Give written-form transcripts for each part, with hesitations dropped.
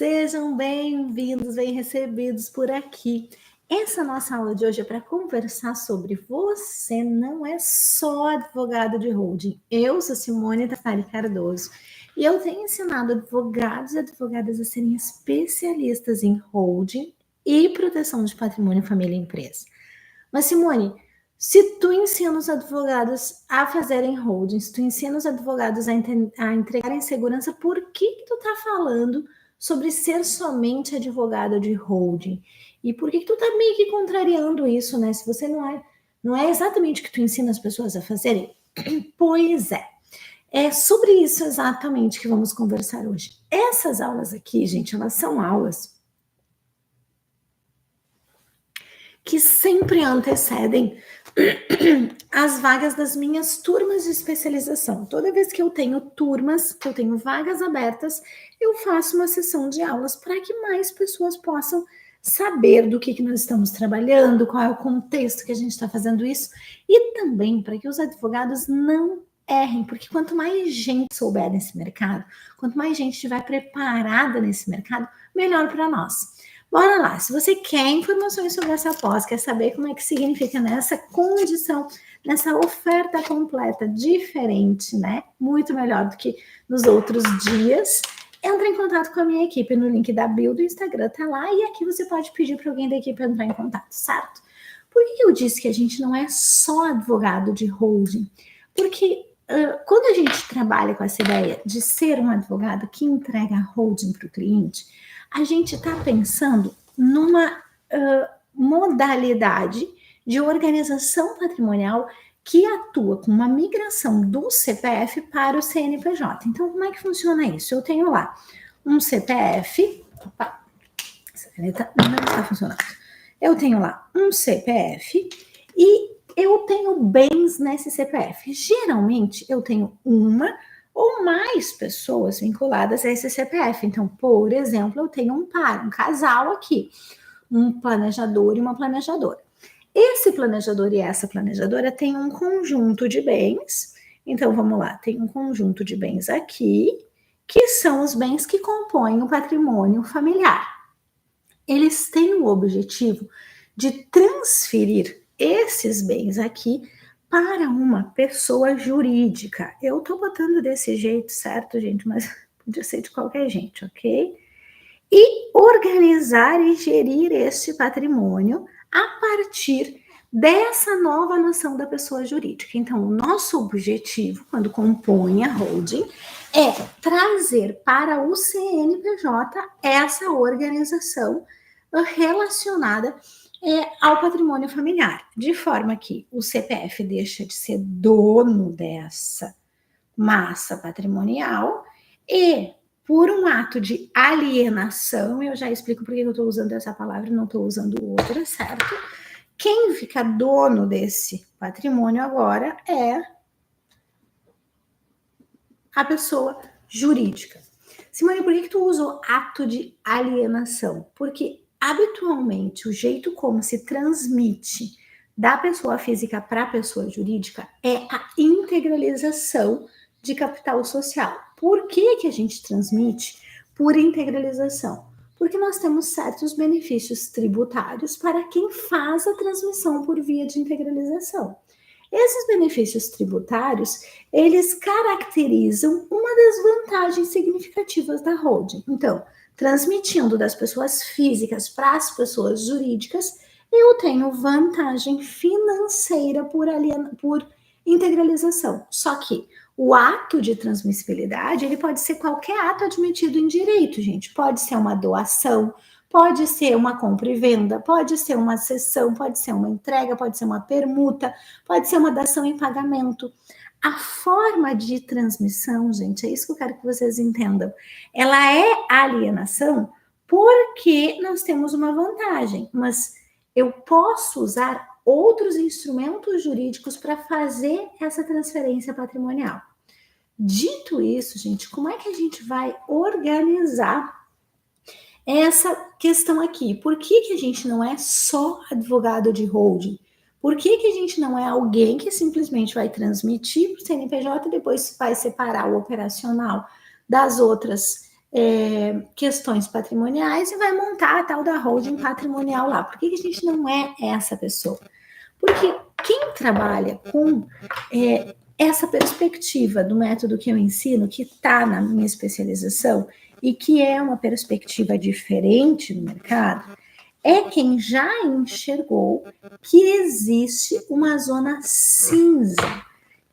Sejam bem-vindos, bem recebidos por aqui. Essa nossa aula de hoje é para conversar sobre você não é só advogado de holding. Eu sou Simone Tassari Cardoso e eu tenho ensinado advogados e advogadas a serem especialistas em holding e proteção de patrimônio, família e empresa. Mas Simone, se tu ensina os advogados a fazerem holding, se tu ensina os advogados a entregarem segurança, por que tu tá falando sobre ser somente advogado de holding? E por que tu tá meio que contrariando isso, né? Se você não é exatamente o que tu ensina as pessoas a fazerem? Pois é. É sobre isso exatamente que vamos conversar hoje. Essas aulas aqui, gente, elas são aulas que sempre antecedem as vagas das minhas turmas de especialização. Toda vez que eu tenho turmas, que eu tenho vagas abertas, eu faço uma sessão de aulas para que mais pessoas possam saber do que nós estamos trabalhando, qual é o contexto que a gente está fazendo isso, e também para que os advogados não errem, porque quanto mais gente souber nesse mercado, quanto mais gente estiver preparada nesse mercado, melhor para nós. Bora lá, se você quer informações sobre essa pós, quer saber como é que significa nessa condição, nessa oferta completa diferente, né? Muito melhor do que nos outros dias, entra em contato com a minha equipe no link da bio do Instagram, tá lá, e aqui você pode pedir para alguém da equipe entrar em contato, certo? Por que eu disse que a gente não é só advogado de holding? Porque quando a gente trabalha com essa ideia de ser um advogado que entrega holding para o cliente, a gente está pensando numa modalidade de organização patrimonial que atua com uma migração do CPF para o CNPJ. Então, como é que funciona isso? Eu tenho lá um CPF. Opa, essa caneta não está funcionando. Eu tenho lá um CPF e eu tenho bens nesse CPF. Geralmente, eu tenho uma ou mais pessoas vinculadas a esse CPF. Então, por exemplo, eu tenho um casal aqui, um planejador e uma planejadora. Esse planejador e essa planejadora têm um conjunto de bens. Então, vamos lá, tem um conjunto de bens aqui, que são os bens que compõem o patrimônio familiar. Eles têm o objetivo de transferir esses bens aqui para uma pessoa jurídica. Eu estou botando desse jeito, certo, gente? Mas podia ser de qualquer jeito, ok? E organizar e gerir este patrimônio a partir dessa nova noção da pessoa jurídica. Então, o nosso objetivo, quando compõe a holding, é trazer para o CNPJ essa organização relacionada ao patrimônio familiar, de forma que o CPF deixa de ser dono dessa massa patrimonial e, por um ato de alienação, eu já explico por que eu estou usando essa palavra e não estou usando outra, certo? Quem fica dono desse patrimônio agora é a pessoa jurídica. Simone, por que tu usou ato de alienação? Porque habitualmente o jeito como se transmite da pessoa física para a pessoa jurídica é a integralização de capital social. Por que a gente transmite por integralização? Porque nós temos certos benefícios tributários para quem faz a transmissão por via de integralização. Esses benefícios tributários, eles caracterizam uma das vantagens significativas da holding. Então, transmitindo das pessoas físicas para as pessoas jurídicas, eu tenho vantagem financeira por integralização. Só que o ato de transmissibilidade, ele pode ser qualquer ato admitido em direito, gente. Pode ser uma doação, pode ser uma compra e venda, pode ser uma cessão, pode ser uma entrega, pode ser uma permuta, pode ser uma dação em pagamento. A forma de transmissão, gente, é isso que eu quero que vocês entendam. Ela é alienação porque nós temos uma vantagem, mas eu posso usar outros instrumentos jurídicos para fazer essa transferência patrimonial. Dito isso, gente, como é que a gente vai organizar essa questão aqui? Por que a gente não é só advogado de holding? Por que a gente não é alguém que simplesmente vai transmitir para o CNPJ e depois vai separar o operacional das outras questões patrimoniais e vai montar a tal da holding patrimonial lá. Por que a gente não é essa pessoa? Porque quem trabalha com essa perspectiva do método que eu ensino, que está na minha especialização e que é uma perspectiva diferente no mercado, é quem já enxergou que existe uma zona cinza.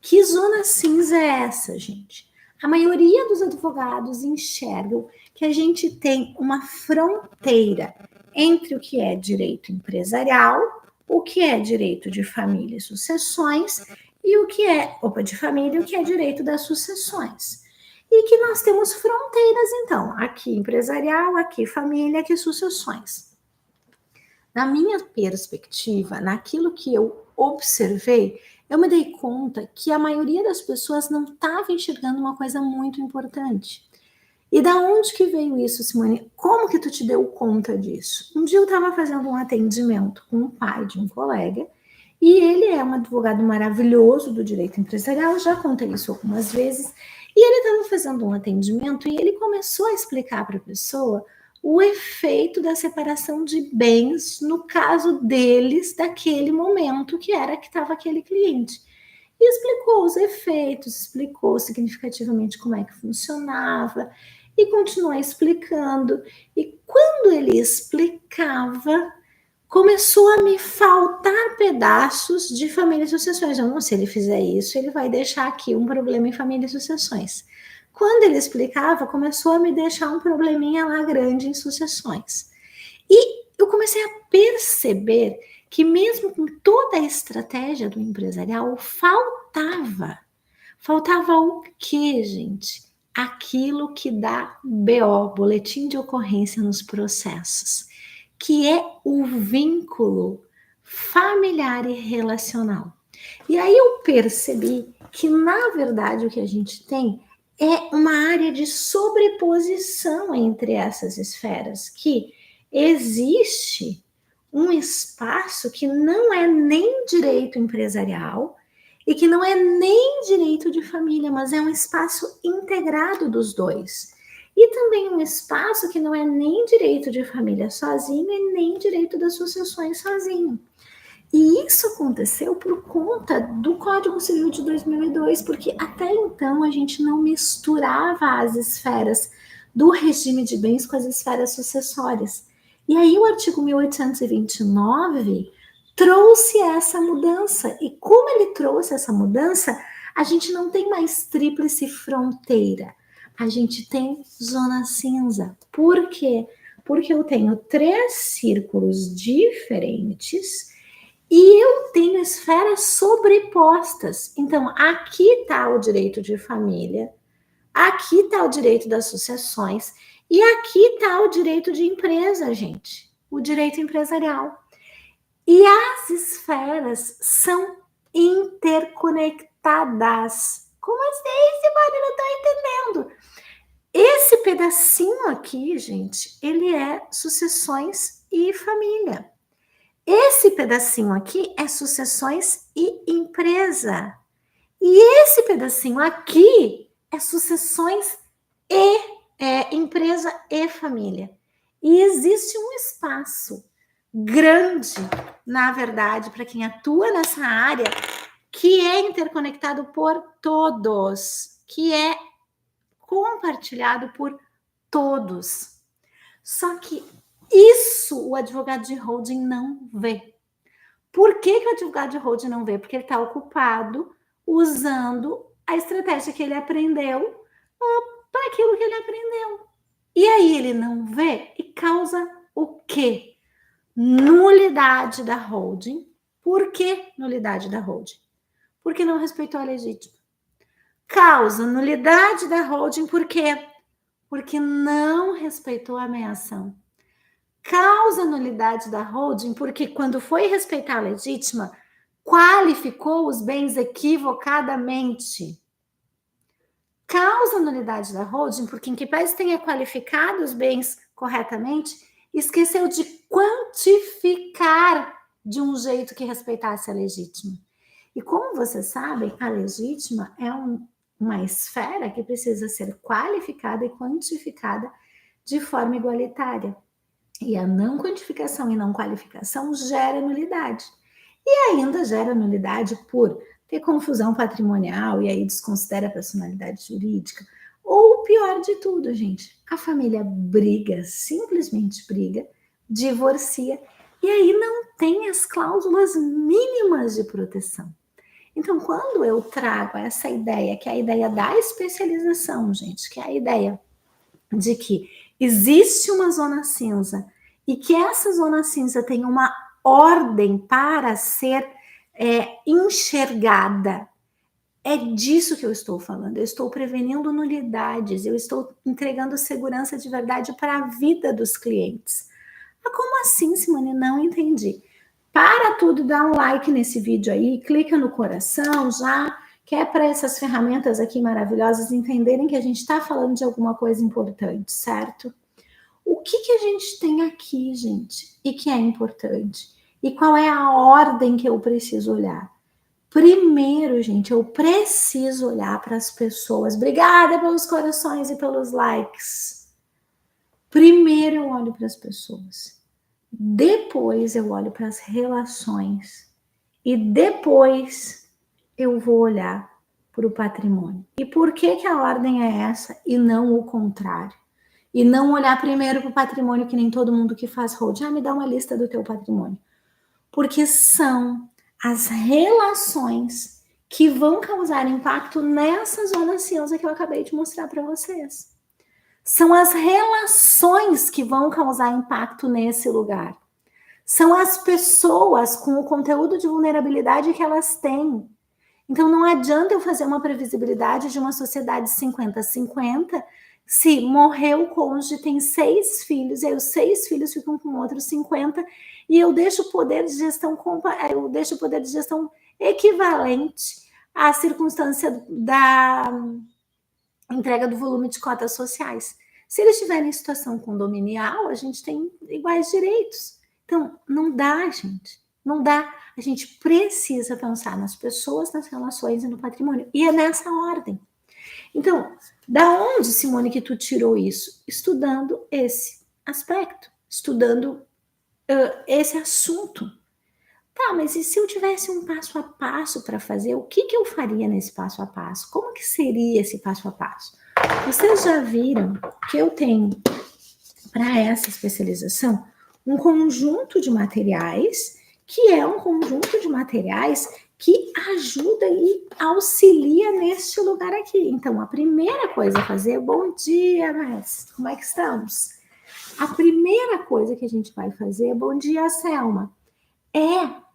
Que zona cinza é essa, gente? A maioria dos advogados enxergam que a gente tem uma fronteira entre o que é direito empresarial, o que é direito de família e sucessões, e o que é, de família, o que é direito das sucessões. E que nós temos fronteiras, então, aqui empresarial, aqui família, aqui sucessões. Na minha perspectiva, naquilo que eu observei, eu me dei conta que a maioria das pessoas não estava enxergando uma coisa muito importante. E da onde que veio isso, Simone? Como que tu te deu conta disso? Um dia eu estava fazendo um atendimento com o pai de um colega, e ele é um advogado maravilhoso do direito empresarial, já contei isso algumas vezes, e ele estava fazendo um atendimento e ele começou a explicar para a pessoa o efeito da separação de bens no caso deles, daquele momento que era que estava aquele cliente. E explicou os efeitos, explicou significativamente como é que funcionava, e continuou explicando. E quando ele explicava, começou a me faltar pedaços de família e sucessões. Eu não, se ele fizer isso, ele vai deixar aqui um problema em família e sucessões. Quando ele explicava, começou a me deixar um probleminha lá grande em sucessões. E eu comecei a perceber que mesmo com toda a estratégia do empresarial, faltava. Faltava o quê, gente? Aquilo que dá BO, boletim de ocorrência nos processos, que é o vínculo familiar e relacional. E aí eu percebi que, na verdade, o que a gente tem é uma área de sobreposição entre essas esferas, que existe um espaço que não é nem direito empresarial e que não é nem direito de família, mas é um espaço integrado dos dois. E também um espaço que não é nem direito de família sozinho e nem direito das sucessões sozinho. E isso aconteceu por conta do Código Civil de 2002, porque até então a gente não misturava as esferas do regime de bens com as esferas sucessórias. E aí o artigo 1829 trouxe essa mudança. E como ele trouxe essa mudança, a gente não tem mais tríplice fronteira. A gente tem zona cinza. Por quê? Porque eu tenho 3 círculos diferentes e eu tenho esferas sobrepostas. Então, aqui está o direito de família, aqui está o direito das sucessões e aqui está o direito de empresa, gente, o direito empresarial. E as esferas são interconectadas. Como assim, Simone? Não estou entendendo. Esse pedacinho aqui, gente, ele é sucessões e família. Esse pedacinho aqui é sucessões e empresa. E esse pedacinho aqui é sucessões e empresa e família. E existe um espaço grande, na verdade, para quem atua nessa área, que é interconectado por todos, que é compartilhado por todos. Só que isso o advogado de holding não vê. Por que o advogado de holding não vê? Porque ele está ocupado usando a estratégia que ele aprendeu para aquilo que ele aprendeu. E aí ele não vê e causa o quê? Nulidade da holding. Por que nulidade da holding? Porque não respeitou a legítima. Causa nulidade da holding por quê? Porque não respeitou a meação. Causa nulidade da holding porque, quando foi respeitar a legítima, qualificou os bens equivocadamente. Causa nulidade da holding porque, em que pese tenha qualificado os bens corretamente, esqueceu de quantificar de um jeito que respeitasse a legítima. E como vocês sabem, a legítima é um uma esfera que precisa ser qualificada e quantificada de forma igualitária. E a não quantificação e não qualificação gera nulidade. E ainda gera nulidade por ter confusão patrimonial e aí desconsidera a personalidade jurídica. Ou pior de tudo, gente, a família briga, simplesmente briga, divorcia, e aí não tem as cláusulas mínimas de proteção. Então, quando eu trago essa ideia, que é a ideia da especialização, gente, que é a ideia de que existe uma zona cinza e que essa zona cinza tem uma ordem para ser enxergada. É disso que eu estou falando. Eu estou prevenindo nulidades, eu estou entregando segurança de verdade para a vida dos clientes. Mas como assim, Simone? Não entendi. Para tudo, dá um like nesse vídeo aí, clica no coração já, que é para essas ferramentas aqui maravilhosas entenderem que a gente está falando de alguma coisa importante, certo? O que a gente tem aqui, gente, e que é importante? E qual é a ordem que eu preciso olhar? Primeiro, gente, eu preciso olhar para as pessoas. Obrigada pelos corações e pelos likes. Primeiro eu olho para as pessoas. Depois eu olho para as relações. E depois eu vou olhar para o patrimônio. E por que a ordem é essa e não o contrário? E não olhar primeiro para o patrimônio, que nem todo mundo que faz hold. Me dá uma lista do teu patrimônio. Porque são as relações que vão causar impacto nessa zona cinza que eu acabei de mostrar para vocês. São as relações que vão causar impacto nesse lugar. São as pessoas com o conteúdo de vulnerabilidade que elas têm. Então, não adianta eu fazer uma previsibilidade de uma sociedade 50-50 se morreu o cônjuge, tem 6 filhos, e aí os 6 filhos ficam com outros 50, e eu deixo o poder de gestão equivalente à circunstância da entrega do volume de cotas sociais. Se eles estiverem em situação condominial, a gente tem iguais direitos. Então, não dá, gente. Não dá. A gente precisa pensar nas pessoas, nas relações e no patrimônio. E é nessa ordem. Então, da onde, Simone, que tu tirou isso? Estudando esse aspecto, estudando esse assunto. Tá, mas e se eu tivesse um passo a passo para fazer, o que eu faria nesse passo a passo? Como que seria esse passo a passo? Vocês já viram que eu tenho, para essa especialização, um conjunto de materiais, que é um conjunto de materiais que ajuda e auxilia neste lugar aqui. Então, a primeira coisa a fazer, bom dia, mestre, como é que estamos? A primeira coisa que a gente vai fazer, bom dia, Selma, é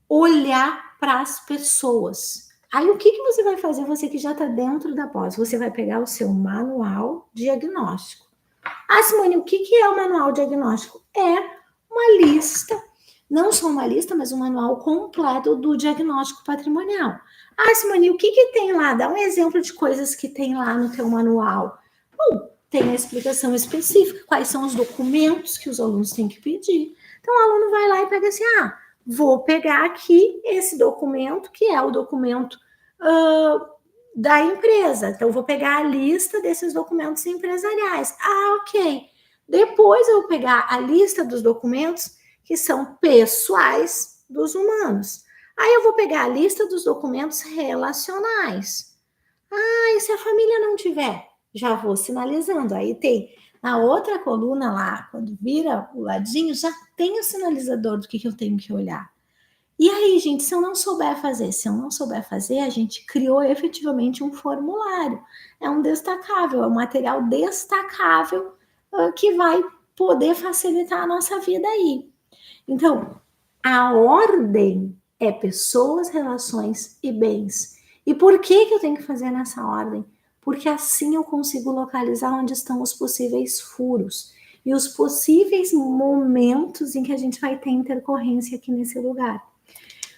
olhar para as pessoas. Aí, o que você vai fazer, você que já está dentro da pós? Você vai pegar o seu manual diagnóstico. Ah, Simone, o que é o manual diagnóstico? É uma lista, não só uma lista, mas um manual completo do diagnóstico patrimonial. Ah, Simone, o que tem lá? Dá um exemplo de coisas que tem lá no teu manual. Bom, tem a explicação específica, quais são os documentos que os alunos têm que pedir. Então, o aluno vai lá e pega assim, vou pegar aqui esse documento, que é o documento da empresa. Então, vou pegar a lista desses documentos empresariais. Ok. Depois, eu vou pegar a lista dos documentos que são pessoais dos humanos. Aí, eu vou pegar a lista dos documentos relacionais. E se a família não tiver? Já vou sinalizando. Aí, tem na outra coluna lá, quando vira o ladinho, já tem o sinalizador do que eu tenho que olhar. E aí, gente, se eu não souber fazer, a gente criou efetivamente um formulário. É um destacável, é um material destacável que vai poder facilitar a nossa vida aí. Então, a ordem é pessoas, relações e bens. E por que eu tenho que fazer nessa ordem? Porque assim eu consigo localizar onde estão os possíveis furos e os possíveis momentos em que a gente vai ter intercorrência aqui nesse lugar.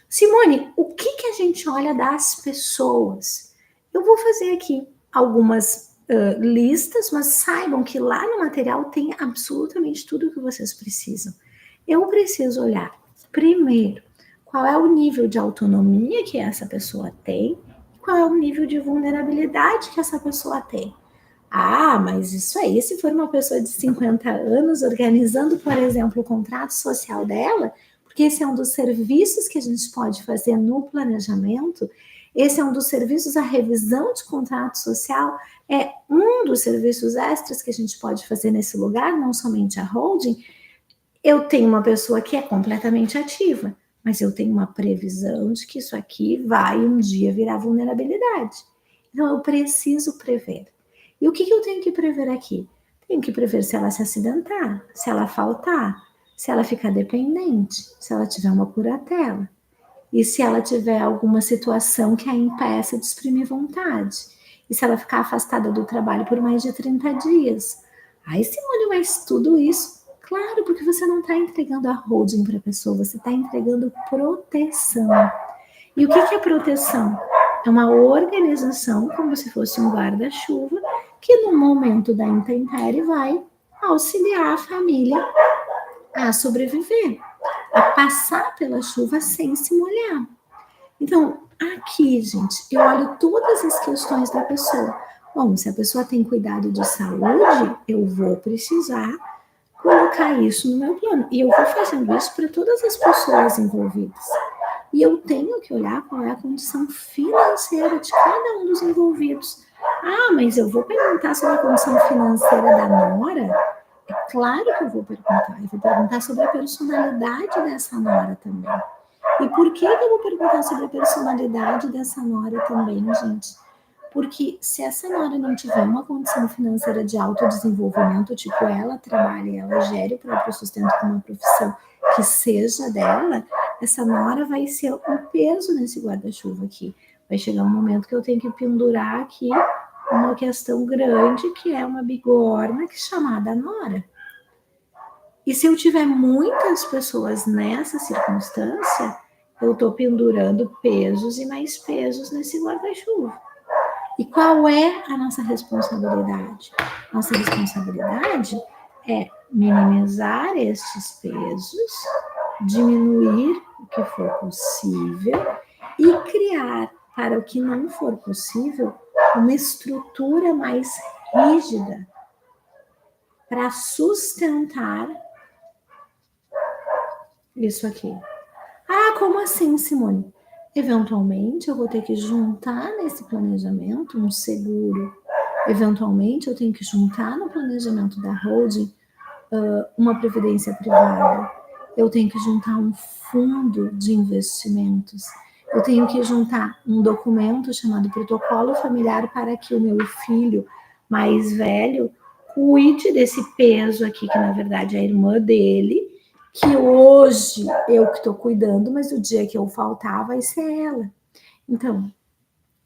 Simone, o que a gente olha das pessoas? Eu vou fazer aqui algumas listas, mas saibam que lá no material tem absolutamente tudo o que vocês precisam. Eu preciso olhar, primeiro, qual é o nível de autonomia que essa pessoa tem, qual é o nível de vulnerabilidade que essa pessoa tem. Ah, mas isso aí, se for uma pessoa de 50 anos organizando, por exemplo, o contrato social dela, porque esse é um dos serviços que a gente pode fazer no planejamento, esse é um dos serviços, a revisão de contrato social é um dos serviços extras que a gente pode fazer nesse lugar, não somente a holding. Eu tenho uma pessoa que é completamente ativa, mas eu tenho uma previsão de que isso aqui vai um dia virar vulnerabilidade. Então, eu preciso prever. E o que eu tenho que prever aqui? Tenho que prever se ela se acidentar, se ela faltar, se ela ficar dependente, se ela tiver uma curatela e se ela tiver alguma situação que a impeça de exprimir vontade. E se ela ficar afastada do trabalho por mais de 30 dias. Aí, Simone, mas tudo isso, claro, porque você não está entregando a holding para a pessoa, você está entregando proteção. E o que é proteção? É uma organização, como se fosse um guarda-chuva, que no momento da intempérie vai auxiliar a família a sobreviver, a passar pela chuva sem se molhar. Então, aqui, gente, eu olho todas as questões da pessoa. Bom, se a pessoa tem cuidado de saúde, eu vou precisar colocar isso no meu plano. E eu vou fazendo isso para todas as pessoas envolvidas. E eu tenho que olhar qual é a condição financeira de cada um dos envolvidos. Ah, mas eu vou perguntar sobre a condição financeira da nora? É claro que eu vou perguntar. Eu vou perguntar sobre a personalidade dessa nora também. E por que eu vou perguntar sobre a personalidade dessa nora também, gente? Porque se essa nora não tiver uma condição financeira de autodesenvolvimento, tipo, ela trabalha e ela gere o próprio sustento com uma profissão que seja dela, essa nora vai ser um peso nesse guarda-chuva aqui. Vai chegar um momento que eu tenho que pendurar aqui uma questão grande, que é uma bigorna, que é chamada nora. E se eu tiver muitas pessoas nessa circunstância, eu estou pendurando pesos e mais pesos nesse guarda-chuva. E qual é a nossa responsabilidade? Nossa responsabilidade é minimizar estes pesos, diminuir o que for possível e criar, para o que não for possível, uma estrutura mais rígida para sustentar isso aqui. Ah, como assim, Simone? Eventualmente eu vou ter que juntar nesse planejamento um seguro. Eventualmente eu tenho que juntar no planejamento da holding uma previdência privada. Eu tenho que juntar um fundo de investimentos. Eu tenho que juntar um documento chamado protocolo familiar para que o meu filho mais velho cuide desse peso aqui, que na verdade é a irmã dele, que hoje eu que estou cuidando, mas o dia que eu faltar vai ser ela. Então,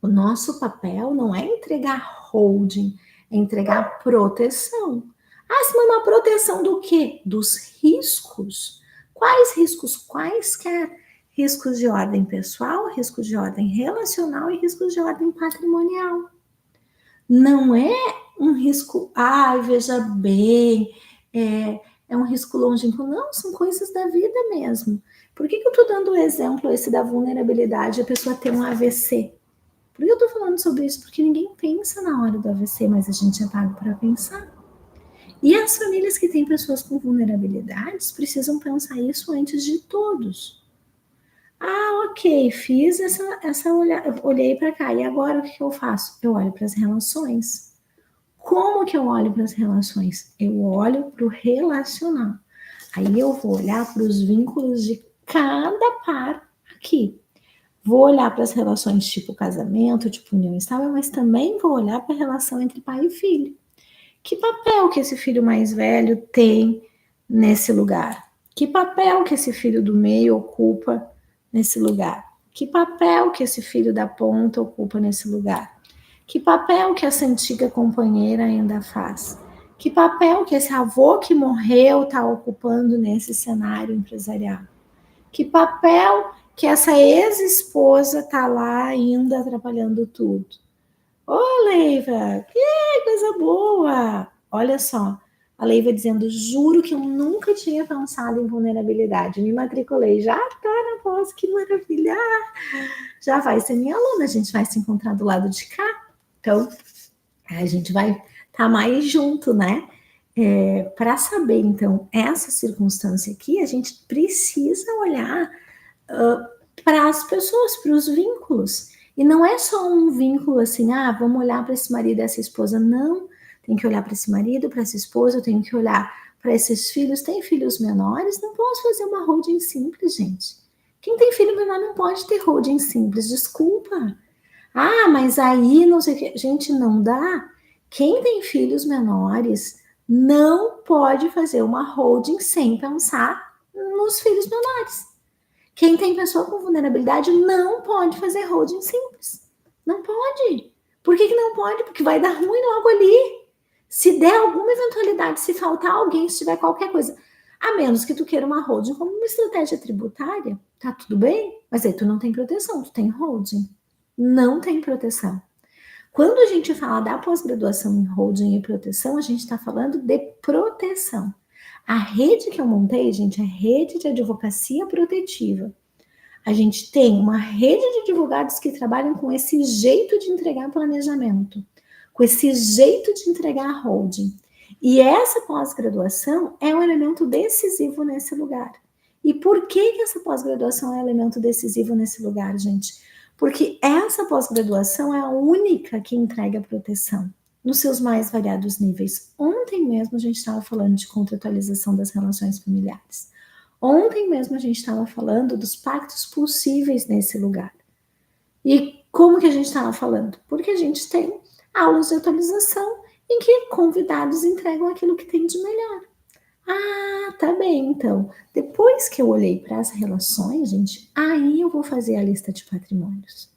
o nosso papel não é entregar holding, é entregar proteção. Ah, se uma proteção do quê? Dos riscos. Quais riscos? Quaisquer riscos de ordem pessoal, riscos de ordem relacional e riscos de ordem patrimonial. Não é um risco, veja bem, é um risco longínquo. Não, são coisas da vida mesmo. Por que eu estou dando o exemplo esse da vulnerabilidade, a pessoa ter um AVC? Por que eu estou falando sobre isso? Porque ninguém pensa na hora do AVC, mas a gente é pago para pensar. E as famílias que têm pessoas com vulnerabilidades precisam pensar isso antes de todos. Ah, ok, fiz olhei para cá, e agora o que eu faço? Eu olho para as relações. Como que eu olho para as relações? Eu olho para o relacional. Aí eu vou olhar para os vínculos de cada par aqui. Vou olhar para as relações tipo casamento, tipo união estável, mas também vou olhar para a relação entre pai e filho. Que papel que esse filho mais velho tem nesse lugar? Que papel que esse filho do meio ocupa nesse lugar? Que papel que esse filho da ponta ocupa nesse lugar? Que papel que essa antiga companheira ainda faz? Que papel que esse avô que morreu está ocupando nesse cenário empresarial? Que papel que essa ex-esposa está lá ainda atrapalhando tudo? Ô, Leiva, que coisa boa! Olha só, A lei vai dizendo, juro que eu nunca tinha pensado em vulnerabilidade. Me matriculei, já tá na pós, que maravilha! Já vai ser minha aluna, a gente vai se encontrar do lado de cá. Então, a gente vai estar mais junto, né? Para saber, então, essa circunstância aqui, a gente precisa olhar para as pessoas, para os vínculos. E não é só um vínculo assim, vamos olhar para esse marido e essa esposa. Não, tem que olhar para esse marido, para essa esposa, eu tenho que olhar para esses filhos. Tem filhos menores? Não posso fazer uma holding simples, gente. Quem tem filho menor não pode ter holding simples, desculpa. Mas aí não sei o que. Gente, não dá. Quem tem filhos menores não pode fazer uma holding sem pensar nos filhos menores. Quem tem pessoa com vulnerabilidade não pode fazer holding simples. Não pode. Por que não pode? Porque vai dar ruim logo ali. Se der alguma eventualidade, se faltar alguém, se tiver qualquer coisa, a menos que tu queira uma holding como uma estratégia tributária, tá tudo bem, mas aí tu não tem proteção, tu tem holding. Não tem proteção. Quando a gente fala da pós-graduação em holding e proteção, a gente está falando de proteção. A rede que eu montei, gente, é rede de advocacia protetiva. A gente tem uma rede de advogados que trabalham com esse jeito de entregar planejamento, com esse jeito de entregar holding. E essa pós-graduação é um elemento decisivo nesse lugar. E por que essa pós-graduação é um elemento decisivo nesse lugar, gente? Porque essa pós-graduação é a única que entrega proteção nos seus mais variados níveis. Ontem mesmo a gente estava falando de contratualização das relações familiares. Ontem mesmo a gente estava falando dos pactos possíveis nesse lugar. E como que a gente estava falando? Porque a gente tem aulas de atualização em que convidados entregam aquilo que tem de melhor. Tá bem, então. Depois que eu olhei para as relações, gente, aí eu vou fazer a lista de patrimônios.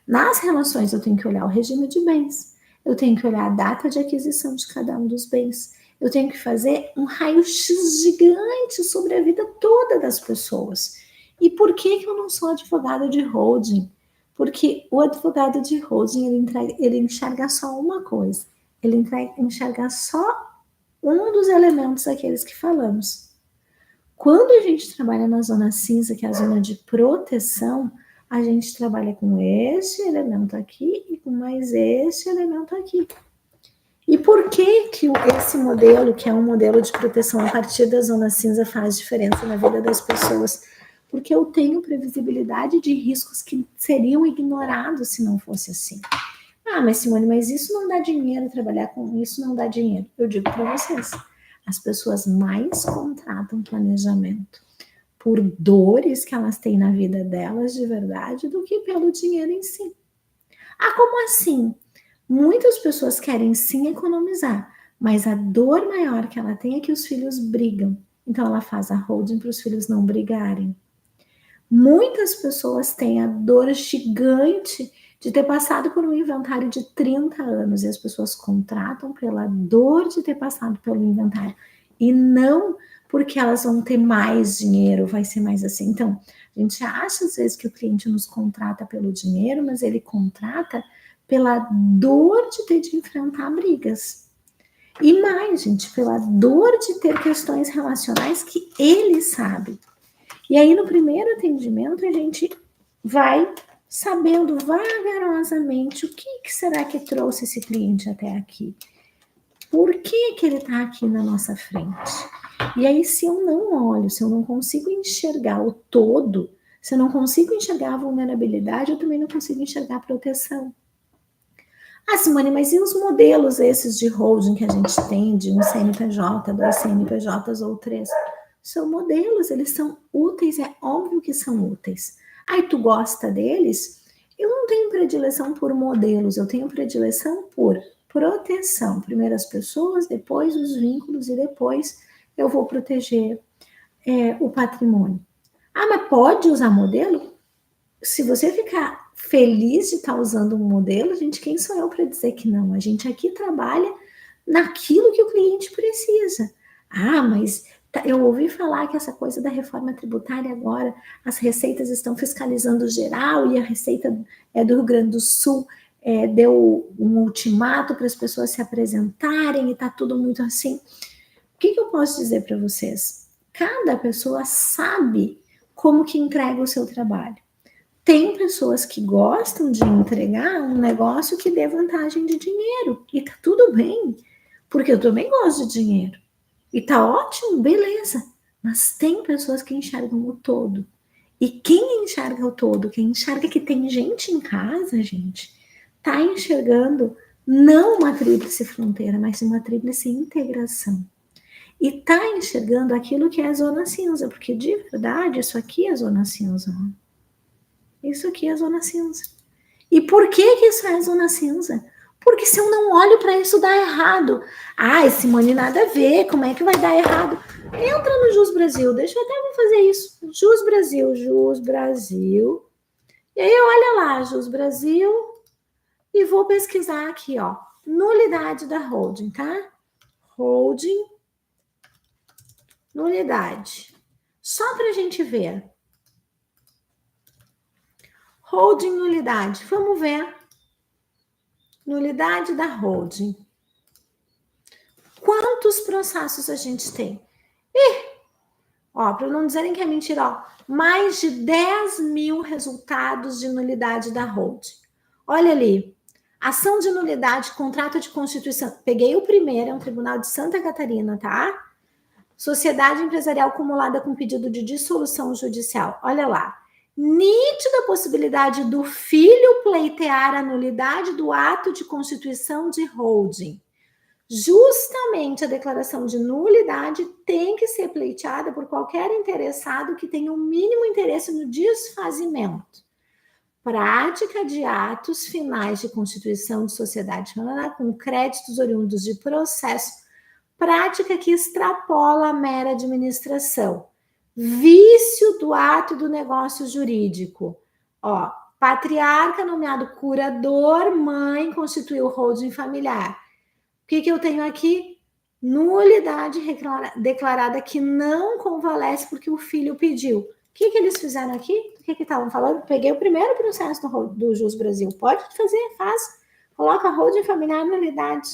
Nas relações eu tenho que olhar o regime de bens, eu tenho que olhar a data de aquisição de cada um dos bens, eu tenho que fazer um raio-x gigante sobre a vida toda das pessoas. E por que eu não sou advogado de holding? Porque o advogado de holding, ele enxerga só uma coisa, ele enxerga só um dos elementos aqueles que falamos. Quando a gente trabalha na zona cinza, que é a zona de proteção, a gente trabalha com esse elemento aqui e com mais esse elemento aqui. E por que esse modelo, que é um modelo de proteção a partir da zona cinza, faz diferença na vida das pessoas? Porque eu tenho previsibilidade de riscos que seriam ignorados se não fosse assim. Mas Simone, mas isso não dá dinheiro, trabalhar com isso não dá dinheiro. Eu digo para vocês, as pessoas mais contratam planejamento por dores que elas têm na vida delas de verdade do que pelo dinheiro em si. Como assim? Muitas pessoas querem sim economizar, mas a dor maior que ela tem é que os filhos brigam. Então ela faz a holding para os filhos não brigarem. Muitas pessoas têm a dor gigante de ter passado por um inventário de 30 anos e as pessoas contratam pela dor de ter passado pelo inventário e não porque elas vão ter mais dinheiro, vai ser mais assim. Então, a gente acha às vezes que o cliente nos contrata pelo dinheiro, mas ele contrata pela dor de ter de enfrentar brigas. E mais, gente, pela dor de ter questões relacionais que ele sabe. E aí, no primeiro atendimento, a gente vai sabendo vagarosamente o que será que trouxe esse cliente até aqui. Por que ele está aqui na nossa frente? E aí, se eu não olho, se eu não consigo enxergar o todo, se eu não consigo enxergar a vulnerabilidade, eu também não consigo enxergar a proteção. Simone, mas e os modelos esses de holding que a gente tem, de um CNPJ, 2 CNPJs ou 3? São modelos, eles são úteis, é óbvio que são úteis. Aí tu gosta deles? Eu não tenho predileção por modelos, eu tenho predileção por proteção. Primeiro as pessoas, depois os vínculos e depois eu vou proteger o patrimônio. Mas pode usar modelo? Se você ficar feliz de estar usando um modelo, gente, quem sou eu para dizer que não? A gente aqui trabalha naquilo que o cliente precisa. Mas eu ouvi falar que essa coisa da reforma tributária agora, as receitas estão fiscalizando geral e a Receita do Rio Grande do Sul deu um ultimato para as pessoas se apresentarem e está tudo muito assim. O que eu posso dizer para vocês? Cada pessoa sabe como que entrega o seu trabalho. Tem pessoas que gostam de entregar um negócio que dê vantagem de dinheiro. E tá tudo bem, porque eu também gosto de dinheiro. E tá ótimo, beleza. Mas tem pessoas que enxergam o todo. E quem enxerga o todo, quem enxerga que tem gente em casa, gente, tá enxergando não uma tríplice fronteira, mas uma tríplice integração. E tá enxergando aquilo que é a zona cinza, porque de verdade isso aqui é a zona cinza. Isso aqui é a zona cinza. E por que isso é a zona cinza? Porque se eu não olho para isso, dá errado. Ai, Simone, nada a ver, como é que vai dar errado? Entra no Jus Brasil, deixa eu até vou fazer isso. Jus Brasil, Jus Brasil. E aí olha lá, Jus Brasil, e vou pesquisar aqui, ó, nulidade da holding, tá? Holding, nulidade. Só para a gente ver. Holding, nulidade. Vamos ver. Nulidade da holding. Quantos processos a gente tem? Ó, para não dizerem que é mentira, ó, mais de 10 mil resultados de nulidade da holding. Olha ali, ação de nulidade, contrato de constituição. Peguei o primeiro, é um tribunal de Santa Catarina, tá? Sociedade empresarial acumulada com pedido de dissolução judicial. Olha lá. Nítida possibilidade do filho pleitear a nulidade do ato de constituição de holding. Justamente a declaração de nulidade tem que ser pleiteada por qualquer interessado que tenha o mínimo interesse no desfazimento. Prática de atos finais de constituição de sociedade com créditos oriundos de processo, prática que extrapola a mera administração. Vício do ato do negócio jurídico. Ó, patriarca nomeado curador, mãe constituiu holding familiar. O que eu tenho aqui? Nulidade declarada que não convalesce porque o filho pediu. O que eles fizeram aqui? O que estavam falando? Peguei o primeiro processo do Jus Brasil. Pode fazer, faz. Coloca holding familiar nulidade.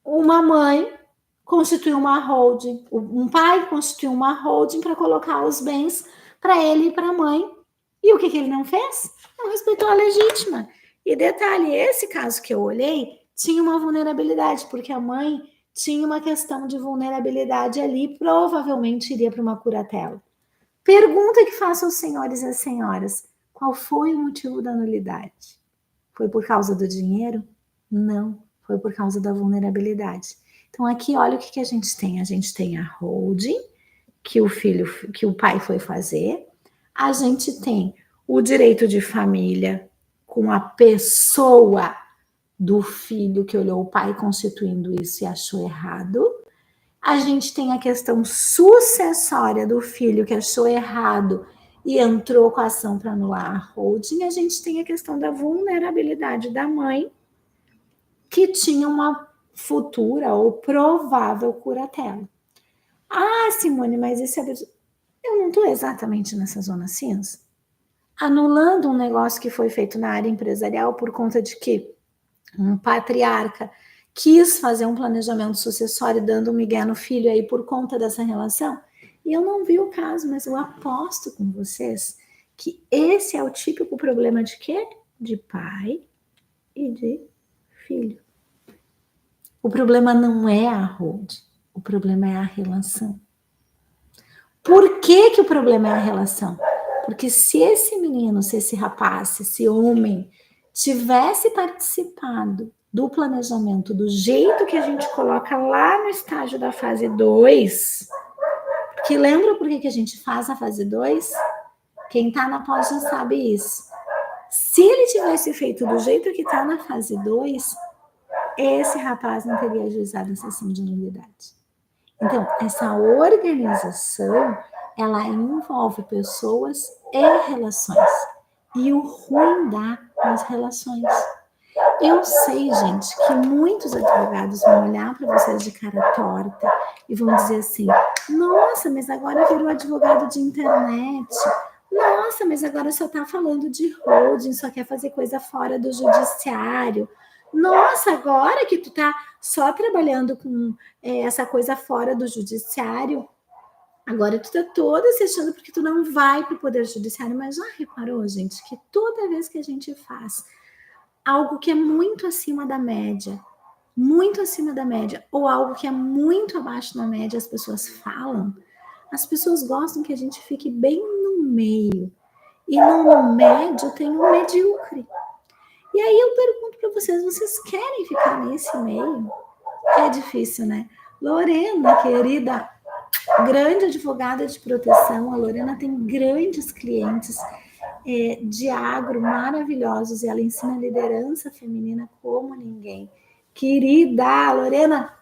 Uma mãe constituiu uma holding, um pai constituiu uma holding para colocar os bens para ele e para a mãe. E o que ele não fez? Não respeitou a legítima. E detalhe, esse caso que eu olhei tinha uma vulnerabilidade, porque a mãe tinha uma questão de vulnerabilidade ali, provavelmente iria para uma curatela. Pergunta que faço aos senhores e às senhoras: qual foi o motivo da nulidade? Foi por causa do dinheiro? Não, foi por causa da vulnerabilidade. Então aqui olha o que a gente tem. A gente tem a holding que o pai foi fazer. A gente tem o direito de família com a pessoa do filho que olhou o pai constituindo isso e achou errado. A gente tem a questão sucessória do filho que achou errado e entrou com a ação para anular a holding. A gente tem a questão da vulnerabilidade da mãe que tinha uma futura ou provável curatela. Ah, Simone, mas isso é... Eu não estou exatamente nessa zona cinza. Anulando um negócio que foi feito na área empresarial por conta de que um patriarca quis fazer um planejamento sucessório dando um migué no filho aí por conta dessa relação. E eu não vi o caso, mas eu aposto com vocês que esse é o típico problema de quê? De pai e de filho. O problema não é a holding, o problema é a relação. Por que o problema é a relação? Porque se esse menino, se esse rapaz, se esse homem tivesse participado do planejamento do jeito que a gente coloca lá no estágio da fase 2, que lembra por que a gente faz a fase 2? Quem está na pós já sabe isso. Se ele tivesse feito do jeito que está na fase 2, esse rapaz não teria ajuizado a sessão de nulidade. Então, essa organização, ela envolve pessoas e relações. E o ruim dá nas relações. Eu sei, gente, que muitos advogados vão olhar para vocês de cara torta e vão dizer assim: nossa, mas agora virou advogado de internet. Nossa, mas agora só está falando de holding, só quer fazer coisa fora do judiciário. Nossa, agora que tu tá só trabalhando com essa coisa fora do judiciário, agora tu tá toda se achando porque tu não vai para o Poder Judiciário, mas já reparou, gente, que toda vez que a gente faz algo que é muito acima da média, ou algo que é muito abaixo da média, as pessoas falam, as pessoas gostam que a gente fique bem no meio. E no médio tem um medíocre. E aí eu pergunto para vocês, vocês querem ficar nesse meio? É difícil, né? Lorena, querida, grande advogada de proteção, a Lorena tem grandes clientes de agro maravilhosos e ela ensina liderança feminina como ninguém. Querida Lorena,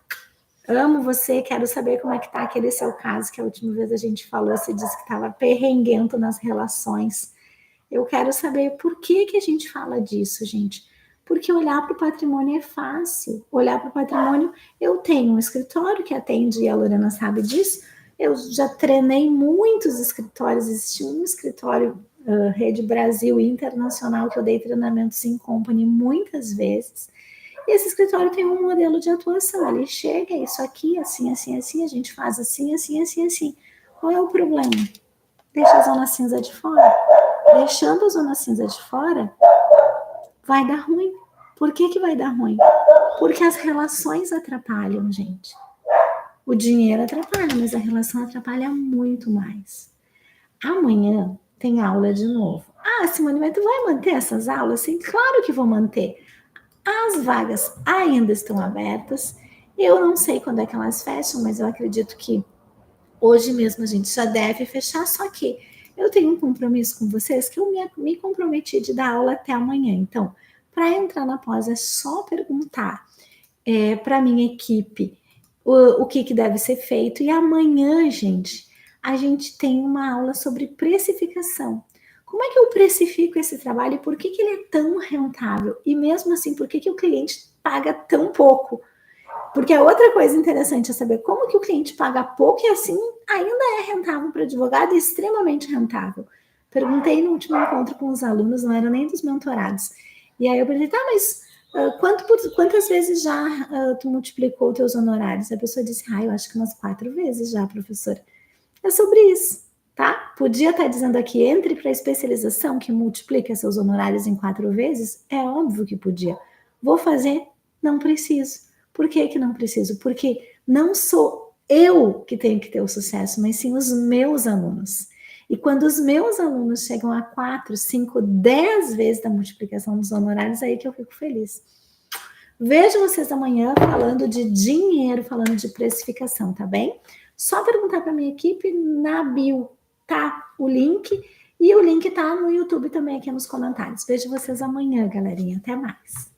amo você, quero saber como é que tá aquele seu caso que a última vez a gente falou, você disse que estava perrenguento nas relações. Eu quero saber por que a gente fala disso, gente. Porque olhar para o patrimônio é fácil. Olhar para o patrimônio, eu tenho um escritório que atende, e a Lorena sabe disso. Eu já treinei muitos escritórios, existe um escritório Rede Brasil Internacional que eu dei treinamentos em company muitas vezes. E esse escritório tem um modelo de atuação. Ele chega, isso aqui, assim, assim, assim, a gente faz assim, assim, assim, assim. Qual é o problema? Deixa a zona cinza de fora. Deixando a zona cinza de fora, vai dar ruim. Por que vai dar ruim? Porque as relações atrapalham, gente. O dinheiro atrapalha, mas a relação atrapalha muito mais. Amanhã tem aula de novo. Ah, Simone, mas tu vai manter essas aulas? Sim, claro que vou manter. As vagas ainda estão abertas. Eu não sei quando é que elas fecham, mas eu acredito que hoje mesmo a gente já deve fechar, só que eu tenho um compromisso com vocês que eu me comprometi de dar aula até amanhã. Então, para entrar na pós é só perguntar para a minha equipe o que deve ser feito. E amanhã, gente, a gente tem uma aula sobre precificação. Como é que eu precifico esse trabalho e por que ele é tão rentável? E mesmo assim, por que o cliente paga tão pouco? Porque a outra coisa interessante é saber como que o cliente paga pouco e assim ainda é rentável para o advogado e extremamente rentável. Perguntei no último encontro com os alunos, não era nem dos mentorados. E aí eu perguntei, tá, mas quantas vezes já tu multiplicou teus honorários? A pessoa disse, eu acho que umas 4 vezes já, professora. É sobre isso, tá? Podia estar dizendo aqui, entre para a especialização que multiplica seus honorários em 4 vezes? É óbvio que podia. Vou fazer? Não preciso. Por que não preciso? Porque não sou eu que tenho que ter o sucesso, mas sim os meus alunos. E quando os meus alunos chegam a 4, 5, 10 vezes da multiplicação dos honorários, aí que eu fico feliz. Vejo vocês amanhã falando de dinheiro, falando de precificação, tá bem? Só perguntar para minha equipe, na bio tá o link, e o link tá no YouTube também aqui nos comentários. Vejo vocês amanhã, galerinha. Até mais.